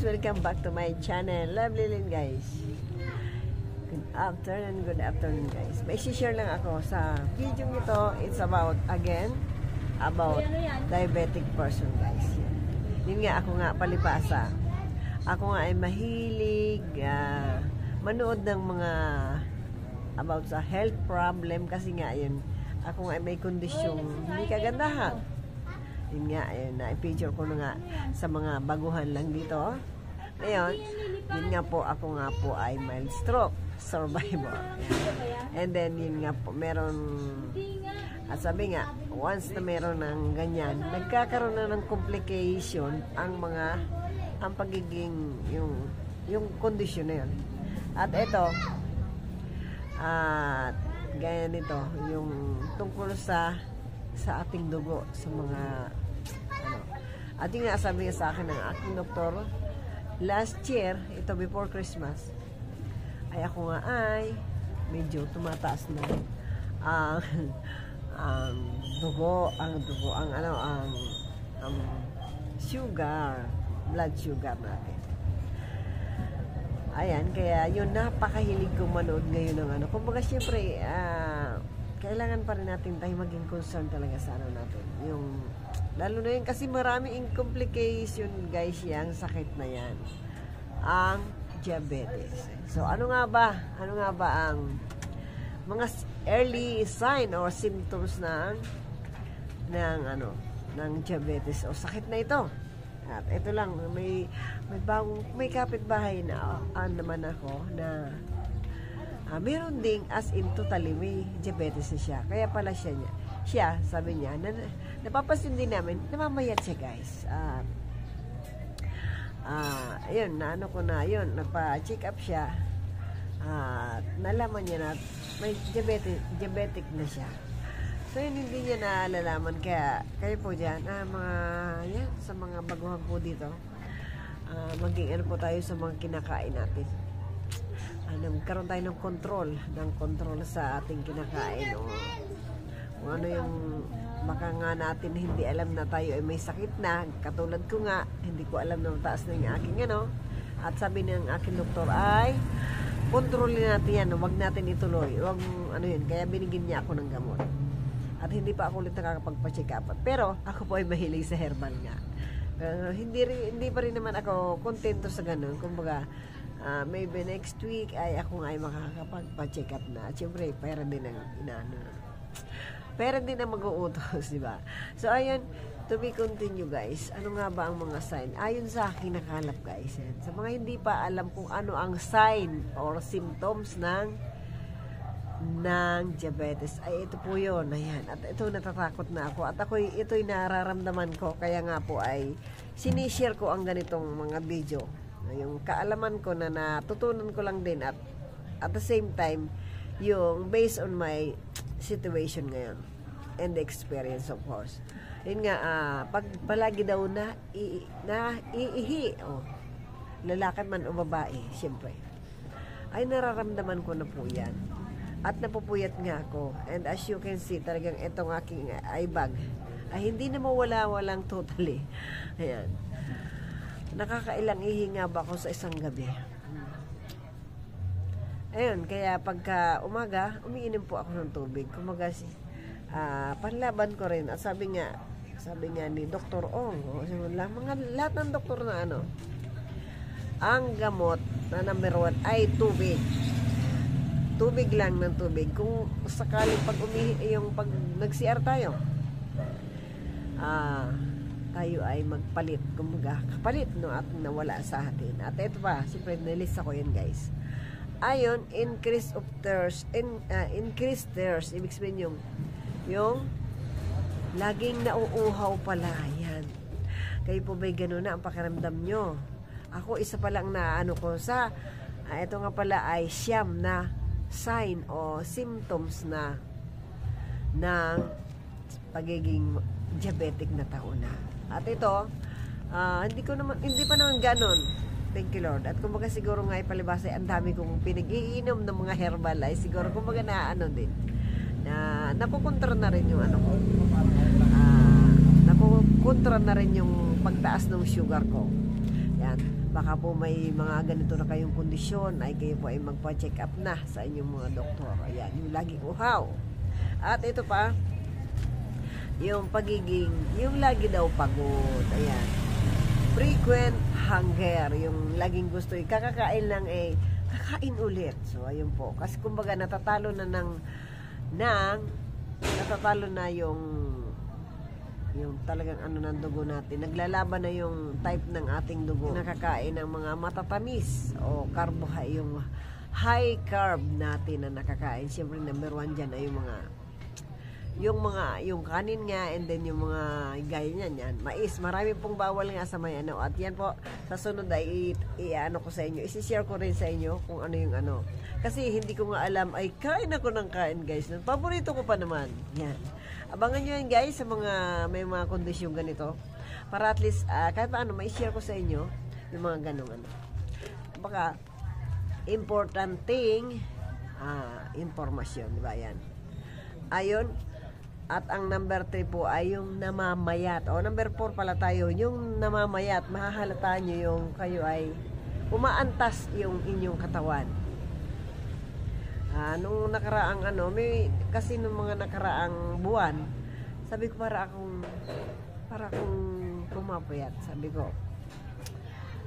Welcome back to my channel. Lovely Lynn, guys. Good afternoon guys. May share lang ako sa video nito. It's about, again, about diabetic person, guys. Yun nga, ako nga palibasa. Ako nga ay mahilig manood ng mga about sa health problem kasi nga yun, ako nga ay may kondisyong hindi kagandahan. Yun nga, ayun, na-picture ko na nga sa mga baguhan lang dito. Ngayon, yun nga po, ako nga po ay mild stroke survivor. And then, yun nga po, meron, at sabi nga, once na meron ng ganyan, nagkakaroon na ng complication ang pagiging, yung kondisyon na yun. At ito, gaya nito, yung tungkol sa ating dugo, sa mga, at yung nga sabi nga sa akin ng aking doktor, last year, ito before Christmas, ay ako nga ay medyo tumataas na ang dugo, ang sugar, blood sugar natin. Ayan, kaya yun, napakahilig kong manood ngayon ng kumbaga syempre, kailangan pa rin natin tayo maging concern talaga sa natin. Yung, lalo na yun kasi marami complication, guys, yung sakit na yan. Ang diabetes. So, ano nga ba ang mga early sign or symptoms ng diabetes o sakit na ito? At ito lang, may kapitbahay na naman ako na meron ding as in totally may diabetes na siya. Kaya pala siya sabi niya, napapansin din namin, namamayat siya, guys. Ayun, nagpa-check up siya. Nalaman niya na may diabetic na siya. So, yun, hindi niya nalalaman. Kaya, kayo po dyan, sa mga baguhan po dito, maging po tayo sa mga kinakain natin. Magkaroon tayo ng control sa ating kinakain o kung ano yung baka nga natin hindi alam na tayo ay may sakit na, katulad ko nga hindi ko alam na mataas na yung aking at sabi ng aking doktor ay kontrolin natin yan, huwag natin ituloy, huwag yun, kaya binigyan niya ako ng gamot at hindi pa ako ulit nakakapagpa-check up, pero ako po ay mahilig sa herbal nga, pero hindi pa rin naman ako kontento sa ganun. Kumbaga maybe next week ay ako nga ay makakapagpa-check up na. At syempre, pera din ang mag-uutos, di ba? So, ayun, to be continue, guys. Ano nga ba ang mga sign? Ayon sa akin nakalap, guys. Yan. Sa mga hindi pa alam kung ano ang sign or symptoms ng diabetes, ay ito po yun. Ayan. At ito, natatakot na ako. At ako, ito'y nararamdaman ko. Kaya nga po ay sinishare ko ang ganitong mga video. Yung kaalaman ko na natutunan ko lang din at the same time yung based on my situation ngayon and the experience, of course. Yun nga, pag palagi daw iihi lalaki man o babae, syempre ay nararamdaman ko na po yan at napupuyat nga ako, and as you can see talagang itong aking eye bag ay hindi na walang totally. Ayan, nakakailang ihinga ba ako sa isang gabi. Ayun, kaya pagka umaga, umiinom po ako ng tubig. Kumaga, panlaban ko rin. At sabi nga ni Dr. Ong, lahat ng doktor na ang gamot na number 1 ay tubig. Tubig lang ng tubig. Kung sakaling pag nag-CR tayo, tayo ay magpalit, kumbaga kapalit at nawala sa atin. At ito pa, siyempre nilista ko yan, guys. Ayon, increased thirst, ibig sabihin yung laging nauuhaw pala, yan. Kayo po ba'y gano'n na ang pakiramdam nyo? Ako, isa pa lang na ko sa ito nga pala ay siyam na sign o symptoms ng pagiging diabetic na tao na. At ito, hindi pa naman ganon. Thank you Lord. At kumbaga siguro nga ipalibasa, ang dami kong pinag-iinom ng mga herbal ay siguro kumbaga na ano din, na nakukontra na rin yung ano ko. Nakukontra na rin yung pagtaas ng sugar ko. Yan. Baka po may mga ganito na kayong kondisyon, ay kayo po ay magpa-check up na sa inyong mga doktor. Ayan, yung laging uhaw. At ito pa, yung lagi daw pagod. Ayan. Frequent hunger, yung laging gusto, kakakain lang kakain ulit. So, ayun po. Kasi kumbaga natatalo na yung talagang ano ng dugo natin. Naglalaban na yung type ng ating dugo. Nakakain ng mga matatamis o yung high carb natin na nakakain. Siyempre number 1 dyan ay yung kanin nga, and then yung mga gaya niyan, yan, mais. Marami pong bawal nga sa may ano. At yan po, sa sunod ay i-ano ko sa inyo. I-share ko rin sa inyo kung ano yung ano. Kasi hindi ko nga alam, ay kain ako ng kain guys. Paborito ko pa naman. Yan. Abangan nyo yan guys sa may mga kondisyon ganito. Para at least, kahit paano, ma-share ko sa inyo yung mga ganong ano. Baka, important thing, informasyon, di ba yan? Ayon. At ang number 3 po ay yung namamayat. O number 4 pala tayo, yung namamayat. Mahahalata nyo yung kayo ay umaantas yung inyong katawan. Nung nakaraang kasi nung mga nakaraang buwan, sabi ko para akong pumapayat. Sabi ko,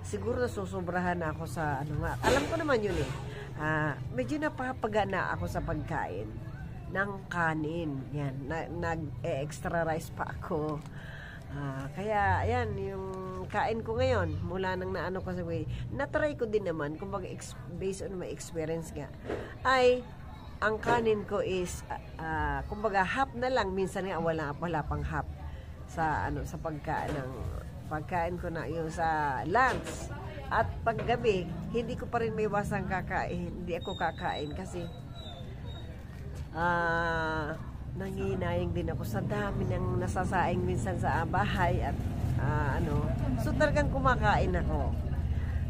siguro nasusobrahan ako sa alam ko naman yun medyo napapagana ako sa pagkain ng kanin. Yan, nag-extra rice pa ako. Kaya, ayan, yung kain ko ngayon, mula nang naano ko sa way, natry ko din naman, kumbaga based on my experience nga, ay, ang kanin ko is, kumbaga half na lang, minsan nga wala pang half sa pagkain ko na yung sa lunch. At paggabi, hindi ko pa rin may wasang kakain, hindi ako kakain kasi, nanginayang din ako sa dami ng nasasaing minsan sa bahay at so talagang kumakain ako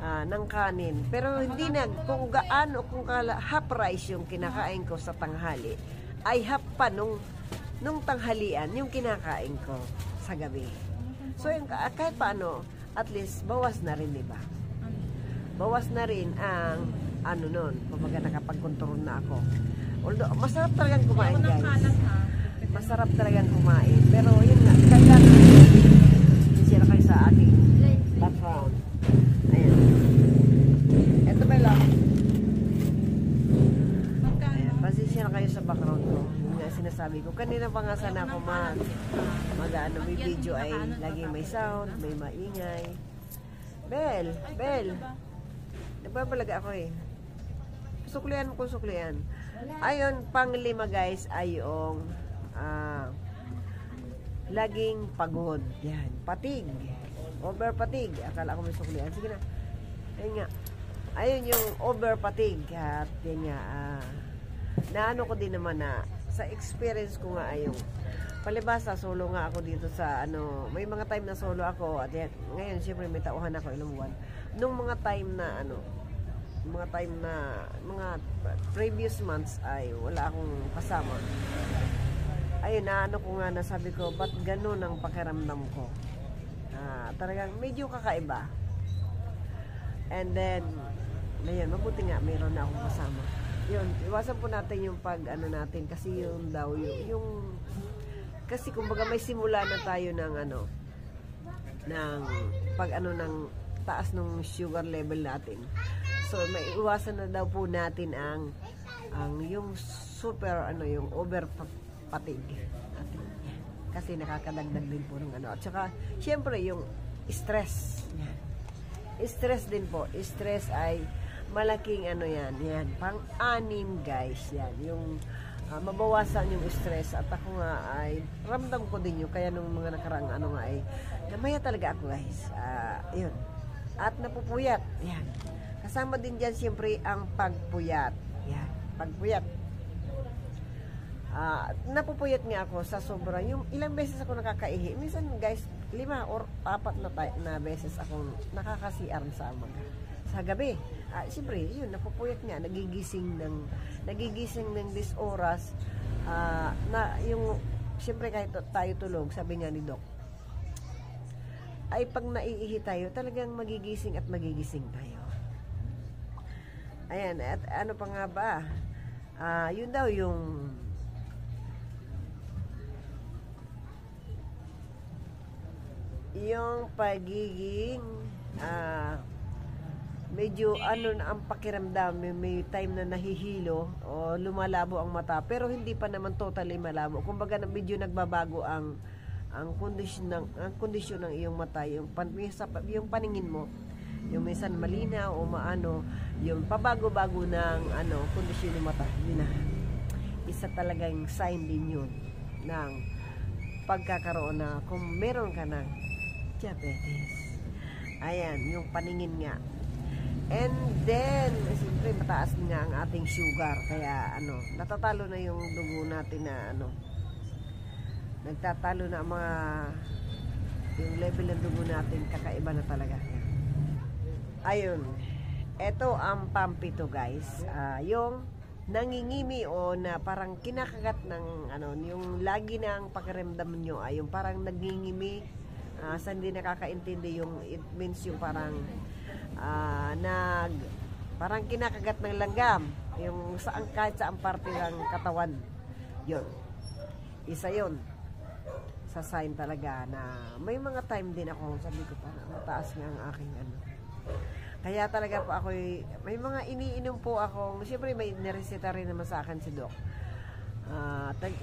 ng kanin, pero hindi kung half rice yung kinakain ko sa tanghali, ay half pa nung tanghalian yung kinakain ko sa gabi. So yung, kahit paano, at least bawas na rin, diba? Bawas na rin ang nun, kumbaga nakapag-control na ako. Although, masarap talagang kumain, guys. Masarap talagang kumain. Pero, yun nga, kailangan sisira kayo sa ating background. Ayan. Ito ba lang? Ayan, pasisira kayo sa background ko. Yung nga sinasabi ko. Kanina pa nga sana ako may video ay laging may sound, may maingay. Bel! Nagbabalaga ako Suklian. Ayon, pang-5 guys ay yung laging pagod. Yan, patig. Over patig. Akala ko may suklian. Sige na. Ayun nga. Ayun yung over patig. At yan nga, naano ko din naman na sa experience ko nga ay yung palibasa, solo nga ako dito sa may mga time na solo ako. At yan, ngayon syempre may tauhan ako ilang buwan. Nung mga time na mga previous months ay wala akong kasama. Ayun, ko nga nasabi ko, ba't ganun ang pakiramdam ko? Talagang medyo kakaiba. And then, ngayon, mabuti nga, mayroon na akong kasama. Yun, iwasan po natin yung natin, kasi yung daw, kasi kumbaga may simula na tayo ng ng taas ng sugar level natin. So, may iwasan na daw po natin ang yung super, yung over fatigue. Kasi nakakadagdag din po ng At saka, syempre, yung stress. Stress din po. Stress ay malaking yan. Pang-anim, guys. Yan. Yung mabawasan yung stress. At ako nga ay, ramdam ko din yun. Kaya nung mga nakaraang ay, namaya talaga ako, guys. Yun. At napupuyat. Yan. Kasama din dyan, siyempre, ang pagpuyat. Yan. Pagpuyat. Napupuyat nga ako sa sobra. Yung ilang beses ako nakakaihi. Minsan guys, 5 or 4 na beses ako nakaka-CR sa gabi. Siyempre, yun, napupuyat nga. Nagigising ng this oras. Na yung, siyempre kahit tayo tulog, sabi nga ni Doc, ay pag naiihi tayo, talagang magigising at magigising tayo. Ayan, at ano pa nga ba? Yun daw yung pagiging medyo ano na ang pakiramdam, may time na nahihilo o lumalabo ang mata, pero hindi pa naman totally malabo. Kumbaga medyo nagbabago ang kondisyon ng iyong mata, yung paningin mo, yung minsan malinaw o maano, yung pabago-bago ng kondisyon ng mata. Yun na, isa talagang sign din yun ng pagkakaroon na kung meron ka ng diabetes. Ayan, yung paningin nga. And then, siyempre mataas nga ang ating sugar, kaya natatalo na yung dugo natin na nagtatalo na yung level ng dugo natin, kakaiba na talaga. Ayun, eto ang pampito guys, yung nangingimi o na parang kinakagat ng yung lagi ng pakiramdam nyo ay yung parang nangingimi, sa hindi nakakaintindi, yung it means yung parang parang kinakagat ng langgam, yung kahit saang parte ng katawan. Yun, isa yun sa sign talaga na may mga time din ako, sabi ko parang mataas nga ang aking kaya talaga po ako, may mga iniinom po akong, siyempre may nireseta rin naman sa akin si Doc,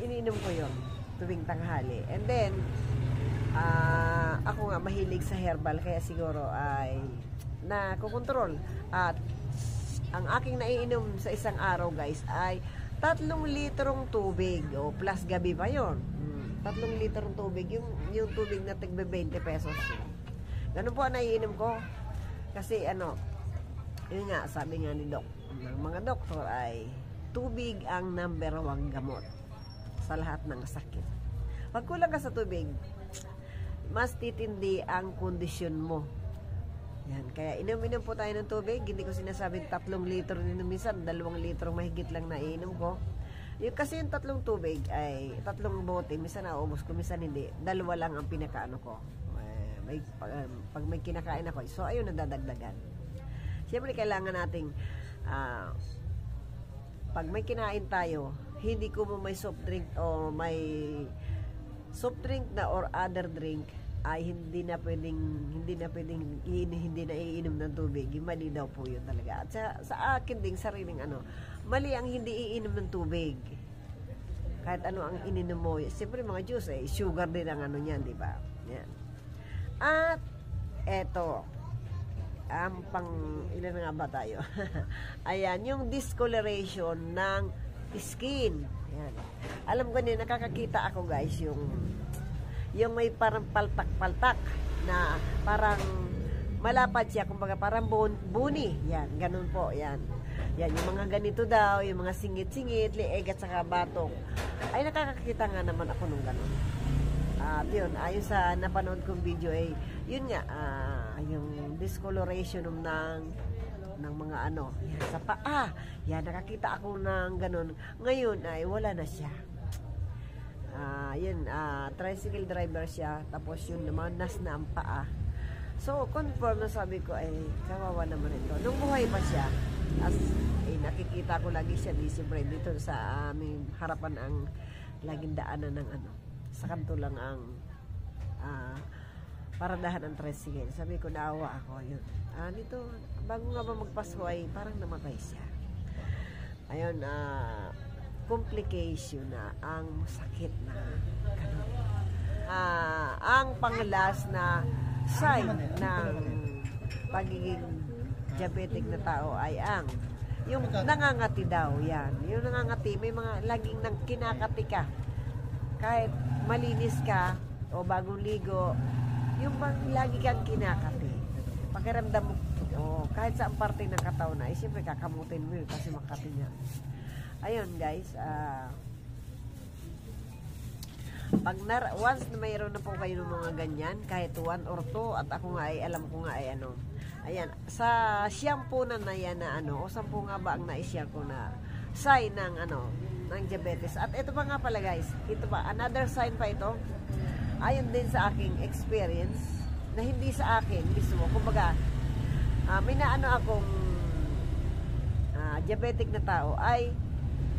iniinom ko yon tuwing tanghali. And then ako nga mahilig sa herbal, kaya siguro ay nakukontrol. At ang aking naiinom sa isang araw guys ay 3 litrong tubig, o plus gabi pa yon. 3 litrong tubig, yung tubig na tigbe 20 pesos. Ganun po ang naiinom ko. Kasi yun nga, sabi nga ni Doc, ng mga doktor ay tubig ang number 1 gamot sa lahat ng sakit. Pag kulang ka sa tubig, mas titindi ang kondisyon mo. Yan, kaya inom-inom po tayo ng tubig. Hindi ko sinasabing 3 litro nino, minsan 2 litro mahigit lang naiinom ko. Yung kasi yung 3 tubig ay 3 bote, minsan naubos ko, minsan hindi. 2 lang ang pinakaano ko. Pag may kinakain ako, so ayun, nadadagdagan. Siyempre kailangan nating pag may kinain tayo, hindi ko mo may soft drink o may soft drink na or other drink, ay hindi na pwedeng iinom ng tubig. Mali daw po yun talaga. At sa akin ding sariling mali ang hindi iinom ng tubig. Kahit ang ininom mo, siyempre mga juice sugar din ang niyan, di ba? Yan. At eto, ang ilan na nga ba tayo? Ayan, yung discoloration ng skin. Ayan. Alam ko din, nakakakita ako guys, yung may parang paltak-paltak na parang malapad siya, kumbaga parang buni. Yan, ganun po, yan. Yan, yung mga ganito daw, yung mga singit-singit, lieg at saka batok. Ay, nakakakita nga naman ako nung ganun. At yun, ayon sa napanood kong video ay, yun nga, yung discoloration ng mga yan, sa paa. Yan, nakakita ako ng ganun. Ngayon ay wala na siya. Yun, tricycle driver siya, tapos yun naman, nas na ang paa. So, confirm na sabi ko, ay, kawawa naman ito. Nung buhay pa siya, nakikita ko lagi siya, siyempre, dito sa aming harapan ang laging daanan ng sa kanto lang ang paradahan ng tricycle. Sabi ko, naawa ako, yun. Dito, bago nga ba magpasko ay parang namatay siya. Ayun, complication na ang sakit na ganun. Ang panglas na sign ng pagiging diabetic na tao ay yung nangangati daw. Yan, yung nangangati, may mga laging kinakati ka kahit malinis ka o bagong ligo, yung lagi kang kinakati, pakiramdam mo kahit sa parte ng katawan na, siyempre kakamutin mo yun kasi makati niya. Ayun guys, Pag once na mayroon na po kayo ng mga ganyan, kahit 1 or 2, at ako nga ay alam ko nga ay ano, ayan, sa shampoo na yan na ano, o 10 nga ba ang na-share ko na sign ng ano, ng diabetes. At ito pa nga pala guys, ito pa, another sign pa ito, ayon din sa aking experience, na hindi sa akin mismo, kumbaga, may naano akong diabetic na tao ay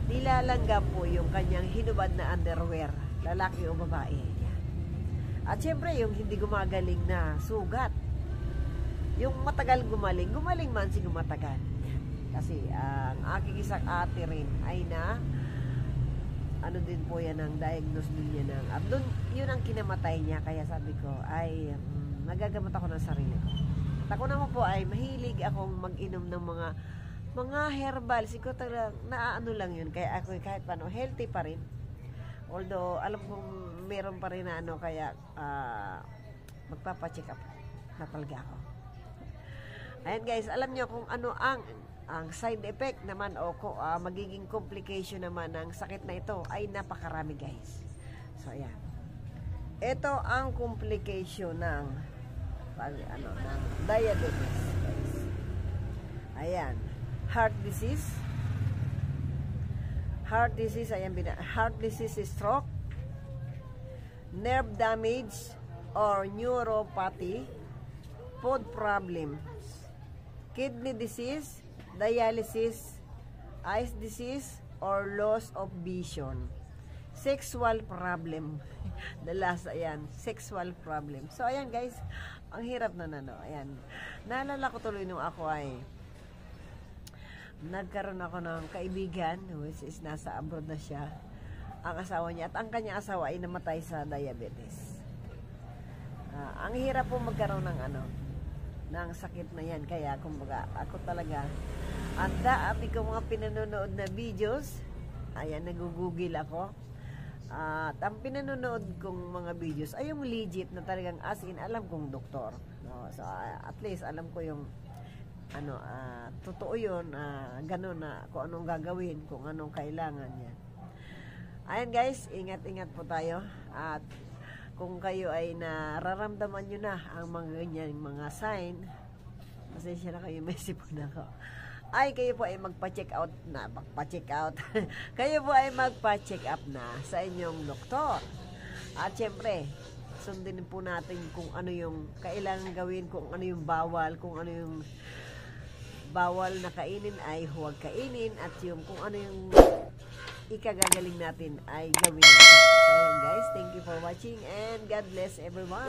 nilalanggam po yung kanyang hinubad na underwear, lalaki o babae. Yan. At syempre yung hindi gumagaling na sugat, yung matagal gumaling man siguro matagal. Kasi ang aking isang ate rin ay na ano din po yan, ang diagnose din niya ng abdon, yun ang kinamatay niya. Kaya sabi ko ay nagagamot ako ng sarili ko. At ako naman po ay mahilig akong mag-inom ng mga herbal. Siguro talaga naaano lang yun. Kaya ako kahit paano healthy pa rin. Although alam kong meron pa rin na ano, kaya magpapacheck up na talaga ako. Ayan guys, alam nyo kung ano ang side effect naman o magiging complication naman ng sakit na ito ay napakarami guys. So ayan. Ito ang complication ng ng diabetes guys. Ayan. Heart disease, ayan, heart disease, stroke, nerve damage or neuropathy, food problems, kidney disease, dialysis, eyes disease or loss of vision, sexual problem. The last, ayan, sexual problem. So ayan guys, ang hirap na ano, ayan. Naalala ko tuloy nung ako ay nagkaroon ako ng kaibigan, which is nasa abroad na siya, ang asawa niya, at ang kanyang asawa ay namatay sa diabetes. Ang hirap po magkaroon ng ng sakit na yan. Kaya kumbaga ako talaga, ang dami ko mga pinanonood na videos, ayan, nagugugil ako, at ang pinanonood kong mga videos ay yung legit na talagang as in alam kong doktor, no? So at least alam ko yung totoo yun, ganun na kung anong gagawin, kung anong kailangan yan. Ayan guys, ingat-ingat po tayo. At kung kayo ay nararamdaman nyo na ang mga ganyan, mga sign, pasensya na kayo, may sipon ako, ay kayo po ay magpa-check out kayo po ay magpa-check up na sa inyong doktor. At syempre, sundin po natin kung ano yung kailangan gawin, kung ano yung bawal, kung ano yung bawal na kainin ay huwag kainin, at yung kung ano yung ikagagaling natin ay gawin natin. So ayan guys, thank you for watching and God bless everyone.